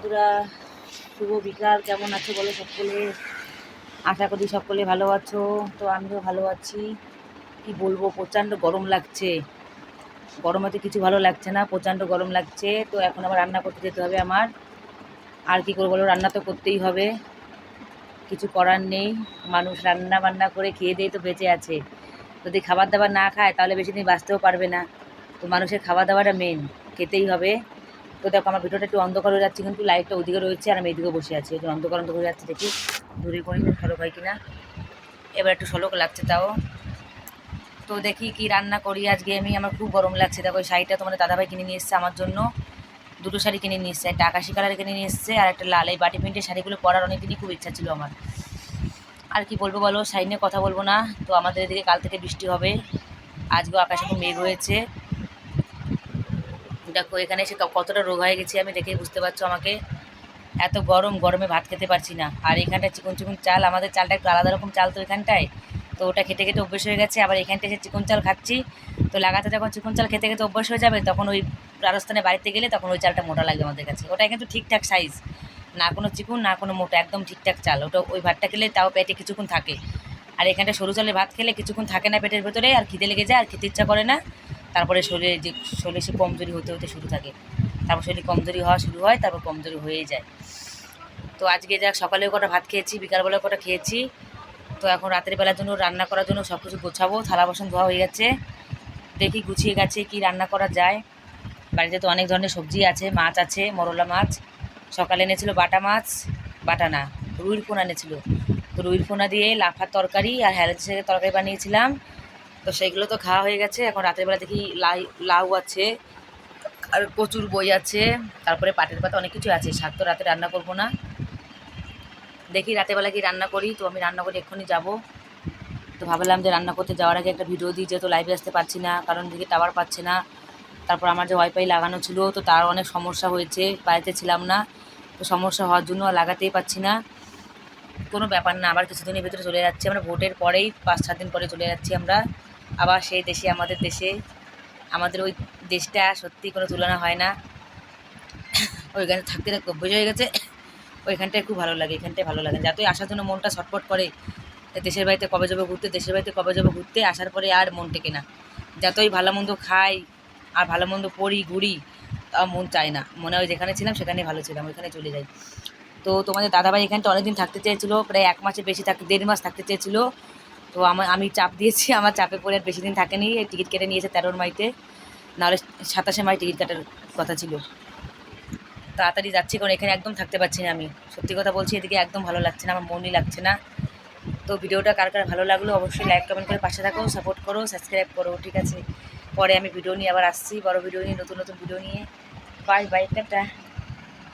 বন্ধুরা, শুভ বিকাল। কেমন আছো বলো সকলে? আশা করি সকলে ভালো আছো। তো আমিও ভালো আছি। কি বলবো, প্রচণ্ড গরম লাগছে। গরমে তো কিছু ভালো লাগছে না, প্রচণ্ড গরম লাগছে। তো এখন আবার রান্না করতে যেতে হবে আমার। আর কি করবো বলো, রান্না তো করতেই হবে, কিছু করার নেই। মানুষ রান্না বান্না করে খেয়ে দিয়ে তো বেঁচে আছে। যদি খাবার দাবার না খায় তাহলে বেশি দিন বাঁচতেও পারবে না। তো মানুষের খাওয়া দাওয়াটা মেন, খেতেই হবে। তো দেখো আমার ভিডিওটা একটু অন্ধকার হয়ে যাচ্ছে, কিন্তু লাইটটা ওদিকে রয়েছে আর আমি এদিকে বসে আছি। একটু অন্ধকার অন্ধকার হয়ে যাচ্ছে, দেখি দূরে করে সড়ক হয় কিনা। এবার একটু সড়ক লাগছে তাও। তো দেখি কি রান্না করি আজকে আমি। আমার খুব গরম লাগছে। দেখো ওই শাড়িটা তোমাদের দাদাভাই কিনে নিয়ে এসছে আমার জন্য। দুটো শাড়ি কিনে নিয়ে এসছে, একটা আকাশি কালারে কিনে নিয়ে এসছে আর একটা লাল। এই বাটি প্রিন্টের শাড়িগুলো পরার অনেকদিনই খুব ইচ্ছা ছিল আমার। আর কি বলবো বলো, শাড়ি নিয়ে কথা বলবো না। তো আমাদের এদিকে কাল থেকে বৃষ্টি হবে। আজকেও আকাশে খুব মেঘ হয়েছে। দেখো এখানে এসে কতটা রোগ হয়ে গেছি আমি, দেখেই বুঝতে পারছো আমাকে। এত গরম, গরমে ভাত খেতে পারছি না। আর এখানটায় চিকন চিকন চাল, আমাদের চালটা একটু আলাদা রকম চাল তো এখানটায়। তো ওটা খেতে খেতে অভ্যেস হয়ে গেছে। আবার এখানটায় এসে চিকন চাল খাচ্ছি। তো লাগাতে যখন চিকন চাল খেতে খেতে অভ্যাস হয়ে যাবে, তখন ওই রাজস্থানে বাড়িতে গেলে তখন ওই চালটা মোটা লাগবে আমাদের কাছে। ওটা কিন্তু ঠিকঠাক সাইজ, না কোনো চিকন না কোনো মোটা, একদম ঠিকঠাক চাল। ওটা ওই ভাতটা খেলে তাও পেটে কিছুক্ষণ থাকে। আর এখানটা সরু চালের ভাত খেলে কিছুক্ষণ থাকে না পেটের ভেতরে, আর খিদে লেগে যায় আর খেতে ইচ্ছা করে না। তারপরে শরীরে সে কমজোরি হতে হতে শুরু থাকে। তারপর শরীর কমজোরি হওয়া শুরু হয়, তারপর কমজোরি হয়েই যায়। তো আজকে যাক, সকালেও কটা ভাত খেয়েছি, বিকালবেলাও কটা খেয়েছি। তো এখন রাতের বেলার জন্য রান্না করার জন্য সব কিছু গোছাবো। থালা বাসন ধোয়া হয়ে গেছে, দেখি গুছিয়ে গেছে কি রান্না করা যায়। বাড়িতে তো অনেক ধরনের সবজি আছে, মাছ আছে, মরলা মাছ। সকালে এনেছিল বাটা মাছ, বাটা না, রুইর পোনা এনেছিল। তো রুইর পোনা দিয়ে লাফার তরকারি আর হ্যালের তরকারি বানিয়েছিলাম। তো সেইগুলো তো খাওয়া হয়ে গেছে। এখন রাতের বেলা দেখি লাউ আছে আর কচুর বই আছে, তারপরে পাটের পাতা, অনেক কিছু আছে। শাক তো রাতে রান্না করবো না, দেখি রাতেরবেলা কি রান্না করি। তো আমি রান্না করে এক্ষুনি যাবো। তো ভাবলাম যে রান্না করতে যাওয়ার আগে একটা ভিডিও দিই, যেহেতু লাইভে আসতে পারছি না, কারণ দিকে টাওয়ার পাচ্ছে না। তারপর আমার যে ওয়াইফাই লাগানো ছিল, তো তার অনেক সমস্যা হয়েছে, বাড়িতে ছিলাম না। তো সমস্যা হওয়ার জন্য আর লাগাতেই পারছি না। কোনো ব্যাপার না, আবার কিছুদিনের ভিতরে চলে যাচ্ছি আমরা, ভোটের পরেই 5-7 দিন পরে চলে যাচ্ছি আমরা আবার সেই দেশে, আমাদের দেশে। আমাদের ওই দেশটা সত্যি কোনো তুলনা হয় না। ওইখানে থাকতে অভ্যেস হয়ে গেছে। ওইখানটায় খুব ভালো লাগে, এখানটায় ভালো লাগে। যতই আসার জন্য মনটা ছটফট করে, দেশের বাড়িতে কবে যাবো ঘুরতে, দেশের বাড়িতে কবে যাবো ঘুরতে, আসার পরে আর মন টেকে না। যতই ভালো মন্দ খাই আর ভালো মন্দ পড়ি ঘুরি, তাও মন চায় না। মনে হয় যেখানে ছিলাম সেখানেই ভালো ছিলাম, ওইখানে চলে যাই। তো তোমাদের দাদাভাই এখানটা অনেকদিন থাকতে চেয়েছিলো, প্রায় 1 মাসের বেশি 1.5 মাস থাকতে চেয়েছিলো। তো আমি চাপ দিয়েছি, আমার চাপে পড়ে আর বেশি দিন থাকেনি। টিকিট কেটে নিয়েছে 13 মাইতে, নাহলে 27 মাই টিকিট কাটার কথা ছিল। তাড়াতাড়ি যাচ্ছি, কারণ এখানে একদম থাকতে পারছি না আমি। সত্যি কথা বলছি, এদিকে একদম ভালো লাগছে না, আমার মনই লাগছে না। তো ভিডিওটা কার কার ভালো লাগলো অবশ্যই লাইক কমেন্ট করে পাশে থাকো, সাপোর্ট করো, সাবস্ক্রাইব করো, ঠিক আছে? পরে আমি ভিডিও নিয়ে আবার আসছি, বড় ভিডিও নিয়ে, নতুন নতুন ভিডিও নিয়ে। Bye bye, tata.